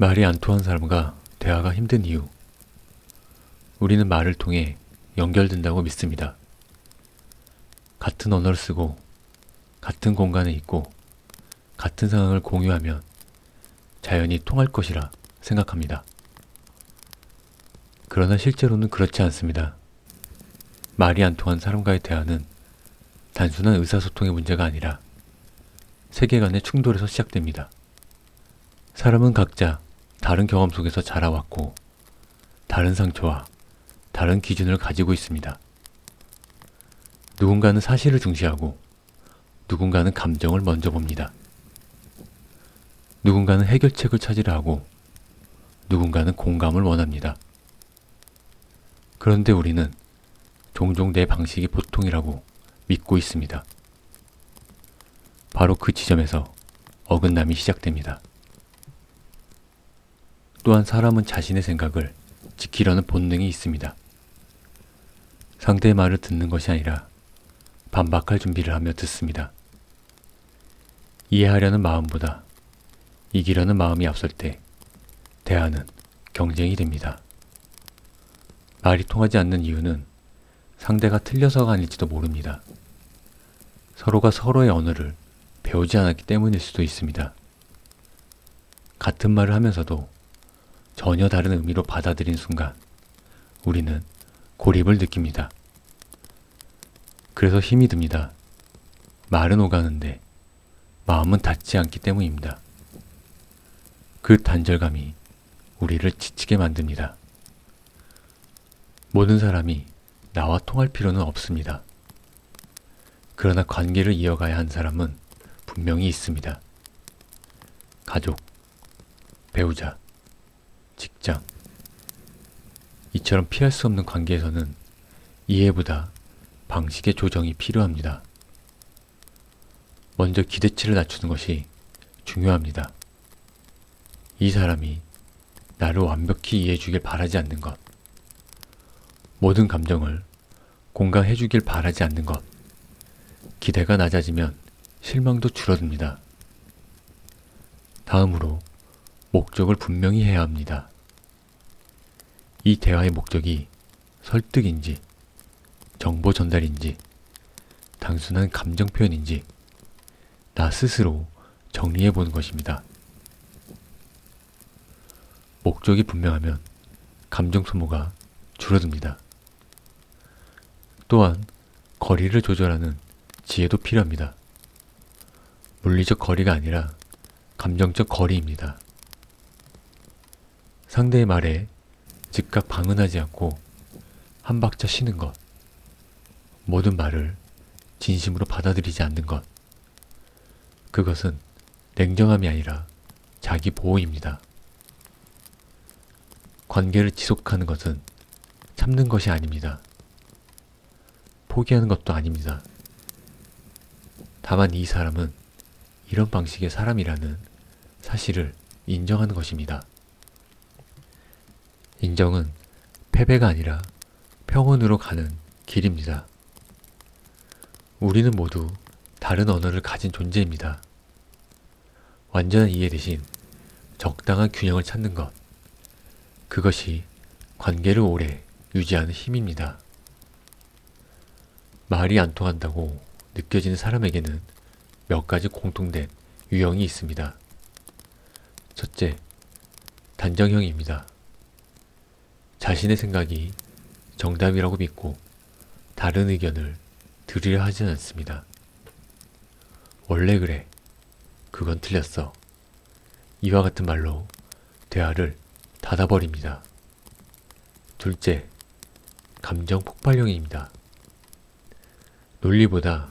말이 안 통한 사람과 대화가 힘든 이유. 우리는 말을 통해 연결된다고 믿습니다. 같은 언어를 쓰고, 같은 공간에 있고, 같은 상황을 공유하면 자연히 통할 것이라 생각합니다. 그러나 실제로는 그렇지 않습니다. 말이 안 통한 사람과의 대화는 단순한 의사소통의 문제가 아니라 세계관의 충돌에서 시작됩니다. 사람은 각자 다른 경험 속에서 자라왔고 다른 상처와 다른 기준을 가지고 있습니다. 누군가는 사실을 중시하고 누군가는 감정을 먼저 봅니다. 누군가는 해결책을 찾으려 하고 누군가는 공감을 원합니다. 그런데 우리는 종종 내 방식이 보통이라고 믿고 있습니다. 바로 그 지점에서 어긋남이 시작됩니다. 또한 사람은 자신의 생각을 지키려는 본능이 있습니다. 상대의 말을 듣는 것이 아니라 반박할 준비를 하며 듣습니다. 이해하려는 마음보다 이기려는 마음이 앞설 때 대화는 경쟁이 됩니다. 말이 통하지 않는 이유는 상대가 틀려서가 아닐지도 모릅니다. 서로가 서로의 언어를 배우지 않았기 때문일 수도 있습니다. 같은 말을 하면서도 전혀 다른 의미로 받아들인 순간 우리는 고립을 느낍니다. 그래서 힘이 듭니다. 말은 오가는데 마음은 닿지 않기 때문입니다. 그 단절감이 우리를 지치게 만듭니다. 모든 사람이 나와 통할 필요는 없습니다. 그러나 관계를 이어가야 한 사람은 분명히 있습니다. 가족, 배우자, 직장. 이처럼 피할 수 없는 관계에서는 이해보다 방식의 조정이 필요합니다. 먼저 기대치를 낮추는 것이 중요합니다. 이 사람이 나를 완벽히 이해해주길 바라지 않는 것, 모든 감정을 공감해주길 바라지 않는 것, 기대가 낮아지면 실망도 줄어듭니다. 다음으로 목적을 분명히 해야 합니다. 이 대화의 목적이 설득인지, 정보 전달인지, 단순한 감정 표현인지 나 스스로 정리해 보는 것입니다. 목적이 분명하면 감정 소모가 줄어듭니다. 또한 거리를 조절하는 지혜도 필요합니다. 물리적 거리가 아니라 감정적 거리입니다. 상대의 말에 즉각 방응하지 않고 한 박자 쉬는 것, 모든 말을 진심으로 받아들이지 않는 것, 그것은 냉정함이 아니라 자기 보호입니다. 관계를 지속하는 것은 참는 것이 아닙니다. 포기하는 것도 아닙니다. 다만 이 사람은 이런 방식의 사람이라는 사실을 인정하는 것입니다. 인정은 패배가 아니라 평온으로 가는 길입니다. 우리는 모두 다른 언어를 가진 존재입니다. 완전한 이해 대신 적당한 균형을 찾는 것, 그것이 관계를 오래 유지하는 힘입니다. 말이 안 통한다고 느껴지는 사람에게는 몇 가지 공통된 유형이 있습니다. 첫째, 단정형입니다. 자신의 생각이 정답이라고 믿고 다른 의견을 들으려 하지 않습니다. 원래 그래. 그건 틀렸어. 이와 같은 말로 대화를 닫아버립니다. 둘째, 감정 폭발형입니다. 논리보다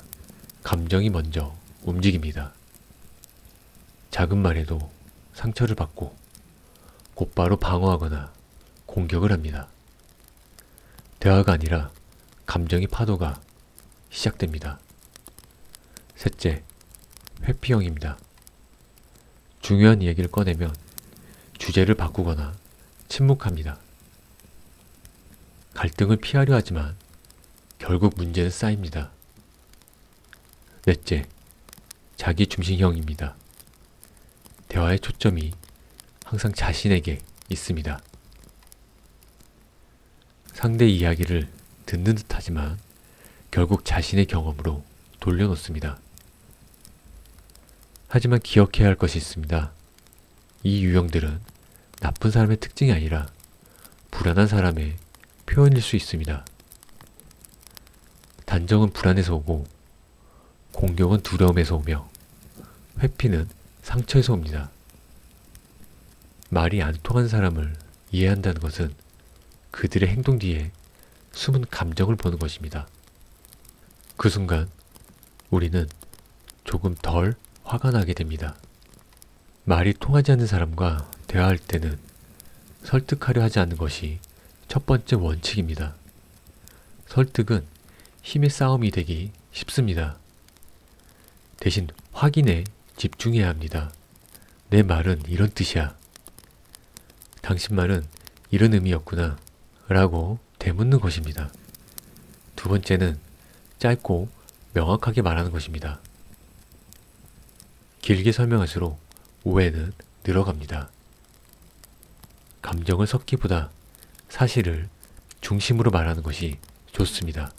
감정이 먼저 움직입니다. 작은 말에도 상처를 받고 곧바로 방어하거나 공격을 합니다. 대화가 아니라 감정의 파도가 시작됩니다. 셋째, 회피형입니다. 중요한 이야기를 꺼내면 주제를 바꾸거나 침묵합니다. 갈등을 피하려 하지만 결국 문제는 쌓입니다. 넷째, 자기 중심형입니다. 대화의 초점이 항상 자신에게 있습니다. 상대 이야기를 듣는 듯 하지만 결국 자신의 경험으로 돌려놓습니다. 하지만 기억해야 할 것이 있습니다. 이 유형들은 나쁜 사람의 특징이 아니라 불안한 사람의 표현일 수 있습니다. 단정은 불안에서 오고 공격은 두려움에서 오며 회피는 상처에서 옵니다. 말이 안 통한 사람을 이해한다는 것은 그들의 행동 뒤에 숨은 감정을 보는 것입니다. 그 순간 우리는 조금 덜 화가 나게 됩니다. 말이 통하지 않는 사람과 대화할 때는 설득하려 하지 않는 것이 첫 번째 원칙입니다. 설득은 힘의 싸움이 되기 쉽습니다. 대신 확인에 집중해야 합니다. 내 말은 이런 뜻이야. 당신 말은 이런 의미였구나. 라고 되묻는 것입니다. 두 번째는 짧고 명확하게 말하는 것입니다. 길게 설명할수록 오해는 늘어갑니다. 감정을 섞기보다 사실을 중심으로 말하는 것이 좋습니다.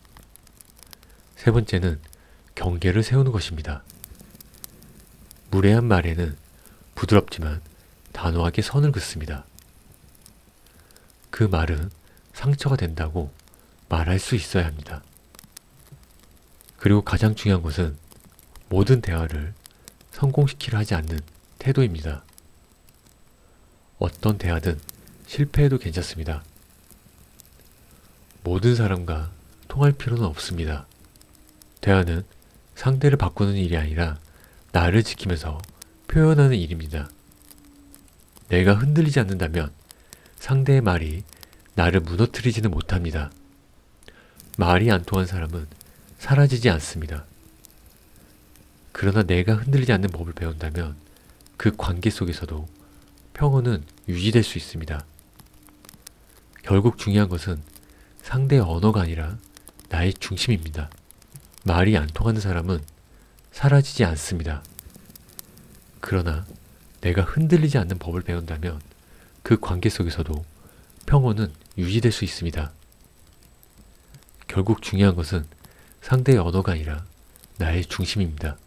세 번째는 경계를 세우는 것입니다. 무례한 말에는 부드럽지만 단호하게 선을 긋습니다. 그 말은 상처가 된다고 말할 수 있어야 합니다. 그리고 가장 중요한 것은 모든 대화를 성공시키려 하지 않는 태도입니다. 어떤 대화든 실패해도 괜찮습니다. 모든 사람과 통할 필요는 없습니다. 대화는 상대를 바꾸는 일이 아니라 나를 지키면서 표현하는 일입니다. 내가 흔들리지 않는다면 상대의 말이 나를 무너뜨리지는 못합니다. 말이 안 통한 사람은 사라지지 않습니다. 그러나 내가 흔들리지 않는 법을 배운다면 그 관계 속에서도 평온은 유지될 수 있습니다. 결국 중요한 것은 상대의 언어가 아니라 나의 중심입니다. 말이 안 통하는 사람은 사라지지 않습니다. 그러나 내가 흔들리지 않는 법을 배운다면 그 관계 속에서도 평온은 유지될 수 있습니다. 결국 중요한 것은 상대의 언어가 아니라 나의 중심입니다.